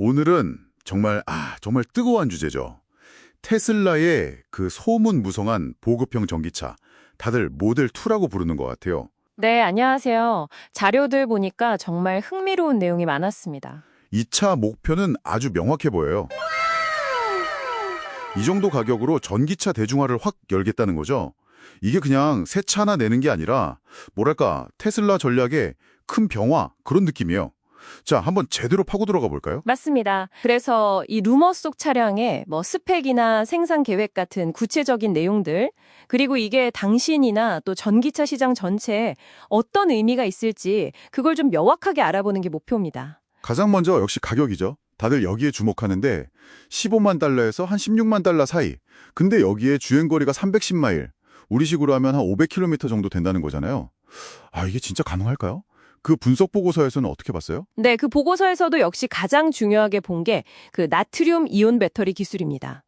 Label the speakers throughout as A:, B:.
A: 오늘은 정말 뜨거운 주제죠. 테슬라의 그 소문 무성한 보급형 전기차. 다들 모델 2라고 부르는 것 같아요.
B: 네, 안녕하세요. 자료들 보니까 정말 흥미로운 내용이 많았습니다.
A: 이 차 목표는 아주 명확해 보여요. 이 정도 가격으로 전기차 대중화를 확 열겠다는 거죠. 이게 그냥 새 차 하나 내는 게 아니라 뭐랄까 테슬라 전략의 큰 병화 그런 느낌이에요. 자, 한번 제대로 파고 들어가 볼까요?
B: 맞습니다. 그래서 이 루머 속 차량의 스펙이나 생산 계획 같은 구체적인 내용들, 그리고 이게 당신이나 또 전기차 시장 전체에 어떤 의미가 있을지 그걸 좀 명확하게 알아보는 게 목표입니다.
A: 가장 먼저 역시 가격이죠. 다들 여기에 주목하는데 15만 달러에서 한 16만 달러 사이. 근데 여기에 주행거리가 310마일. 우리식으로 하면 한 500km 정도 된다는 거잖아요. 아, 이게 진짜 가능할까요? 그 분석 보고서에서는 어떻게 봤어요?
B: 네, 그 보고서에서도 역시 가장 중요하게 본 게 그 나트륨 이온 배터리 기술입니다.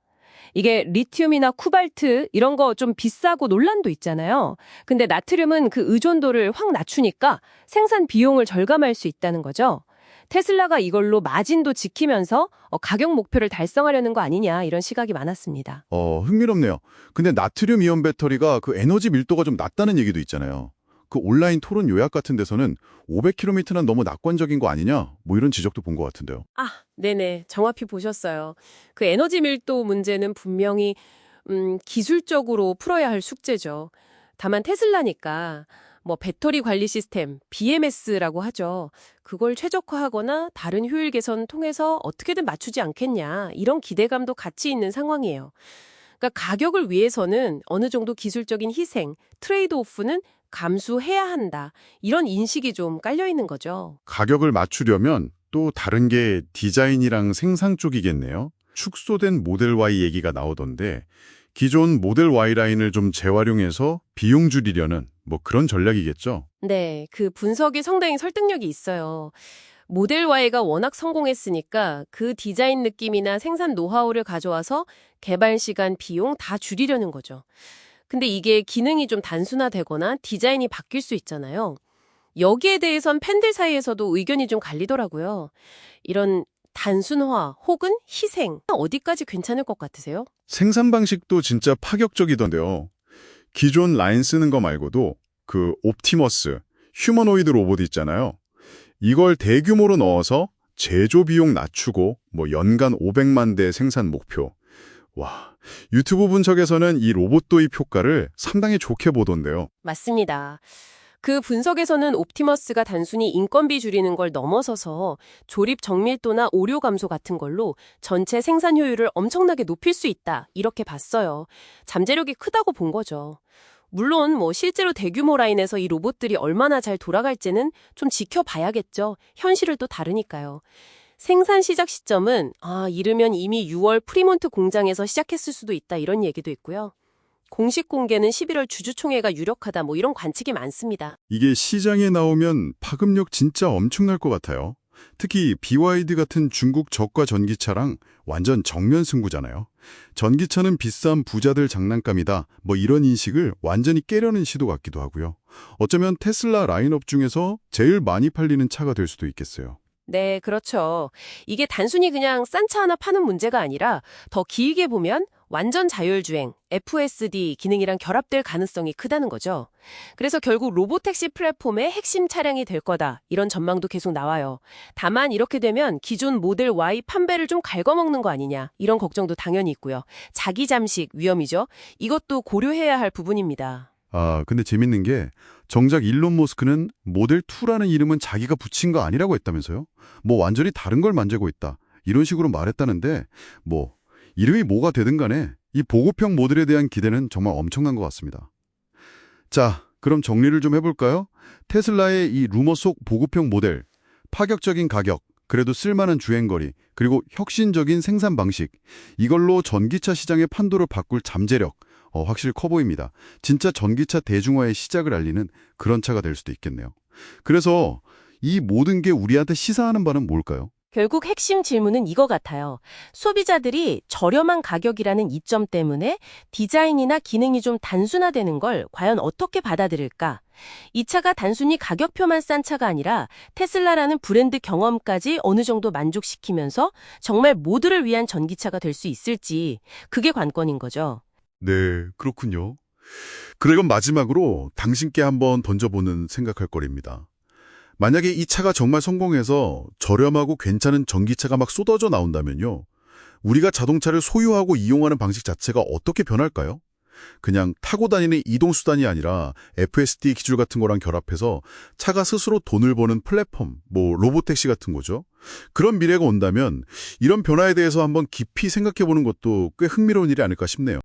B: 이게 리튬이나 쿠발트 이런 거 좀 비싸고 논란도 있잖아요. 근데 나트륨은 그 의존도를 확 낮추니까 생산 비용을 절감할 수 있다는 거죠. 테슬라가 이걸로 마진도 지키면서 가격 목표를 달성하려는 거 아니냐 이런 시각이 많았습니다.
A: 흥미롭네요. 근데 나트륨 이온 배터리가 그 에너지 밀도가 좀 낮다는 얘기도 있잖아요. 그 온라인 토론 요약 같은 데서는 500km는 너무 낙관적인 거 아니냐? 뭐 이런 지적도 본 것 같은데요.
B: 아, 네네. 정확히 보셨어요. 그 에너지 밀도 문제는 분명히 기술적으로 풀어야 할 숙제죠. 다만 테슬라니까 배터리 관리 시스템, BMS라고 하죠. 그걸 최적화하거나 다른 효율 개선 통해서 어떻게든 맞추지 않겠냐. 이런 기대감도 같이 있는 상황이에요. 그러니까 가격을 위해서는 어느 정도 기술적인 희생, 트레이드 오프는 감수해야 한다. 이런 인식이 좀 깔려 있는 거죠.
A: 가격을 맞추려면 또 다른 게 디자인이랑 생산 쪽이겠네요. 축소된 모델 Y 얘기가 나오던데 기존 모델 Y 라인을 좀 재활용해서 비용 줄이려는 뭐 그런 전략이겠죠.
B: 네, 그 분석이 상당히 설득력이 있어요. 모델 Y가 워낙 성공했으니까 그 디자인 느낌이나 생산 노하우를 가져와서 개발 시간, 비용 다 줄이려는 거죠. 근데 이게 기능이 좀 단순화되거나 디자인이 바뀔 수 있잖아요. 여기에 대해선 팬들 사이에서도 의견이 좀 갈리더라고요. 이런 단순화 혹은 희생, 어디까지 괜찮을 것 같으세요?
A: 생산 방식도 진짜 파격적이던데요. 기존 라인 쓰는 거 말고도 그 옵티머스, 휴머노이드 로봇 있잖아요. 이걸 대규모로 넣어서 제조 비용 낮추고 연간 500만 대 생산 목표. 와, 유튜브 분석에서는 이 로봇 도입 효과를 상당히 좋게 보던데요.
B: 맞습니다. 그 분석에서는 옵티머스가 단순히 인건비 줄이는 걸 넘어서서 조립 정밀도나 오류 감소 같은 걸로 전체 생산 효율을 엄청나게 높일 수 있다. 이렇게 봤어요. 잠재력이 크다고 본 거죠. 물론 실제로 대규모 라인에서 이 로봇들이 얼마나 잘 돌아갈지는 좀 지켜봐야겠죠. 현실을 또 다르니까요. 생산 시작 시점은 이르면 이미 6월 프리몬트 공장에서 시작했을 수도 있다. 이런 얘기도 있고요. 공식 공개는 11월 주주총회가 유력하다. 이런 관측이 많습니다.
A: 이게 시장에 나오면 파급력 진짜 엄청날 것 같아요. 특히 BYD 같은 중국 저가 전기차랑 완전 정면 승부잖아요. 전기차는 비싼 부자들 장난감이다. 이런 인식을 완전히 깨려는 시도 같기도 하고요. 어쩌면 테슬라 라인업 중에서 제일 많이 팔리는 차가 될 수도 있겠어요.
B: 네, 그렇죠. 이게 단순히 그냥 싼 차 하나 파는 문제가 아니라 더 길게 보면 완전 자율주행, FSD 기능이랑 결합될 가능성이 크다는 거죠. 그래서 결국 로보택시 플랫폼의 핵심 차량이 될 거다. 이런 전망도 계속 나와요. 다만 이렇게 되면 기존 모델 Y 판배를 좀 갉아먹는 거 아니냐. 이런 걱정도 당연히 있고요. 자기 잠식 위험이죠. 이것도 고려해야 할 부분입니다.
A: 근데 재밌는 게 정작 일론 머스크는 모델 2라는 이름은 자기가 붙인 거 아니라고 했다면서요? 완전히 다른 걸 만들고 있다. 이런 식으로 말했다는데 이름이 뭐가 되든 간에 이 보급형 모델에 대한 기대는 정말 엄청난 것 같습니다. 자, 그럼 정리를 좀 해볼까요? 테슬라의 이 루머 속 보급형 모델, 파격적인 가격, 그래도 쓸만한 주행거리, 그리고 혁신적인 생산 방식, 이걸로 전기차 시장의 판도를 바꿀 잠재력, 확실히 커 보입니다. 진짜 전기차 대중화의 시작을 알리는 그런 차가 될 수도 있겠네요. 그래서 이 모든 게 우리한테 시사하는 바는 뭘까요?
B: 결국 핵심 질문은 이거 같아요. 소비자들이 저렴한 가격이라는 이점 때문에 디자인이나 기능이 좀 단순화되는 걸 과연 어떻게 받아들일까? 이 차가 단순히 가격표만 싼 차가 아니라 테슬라라는 브랜드 경험까지 어느 정도 만족시키면서 정말 모두를 위한 전기차가 될 수 있을지, 그게 관건인 거죠.
A: 네, 그렇군요. 그럼 마지막으로 당신께 한번 던져보는 생각할 거리입니다. 만약에 이 차가 정말 성공해서 저렴하고 괜찮은 전기차가 막 쏟아져 나온다면요. 우리가 자동차를 소유하고 이용하는 방식 자체가 어떻게 변할까요? 그냥 타고 다니는 이동수단이 아니라 FSD 기술 같은 거랑 결합해서 차가 스스로 돈을 버는 플랫폼, 로보택시 같은 거죠. 그런 미래가 온다면 이런 변화에 대해서 한번 깊이 생각해보는 것도 꽤 흥미로운 일이 아닐까 싶네요.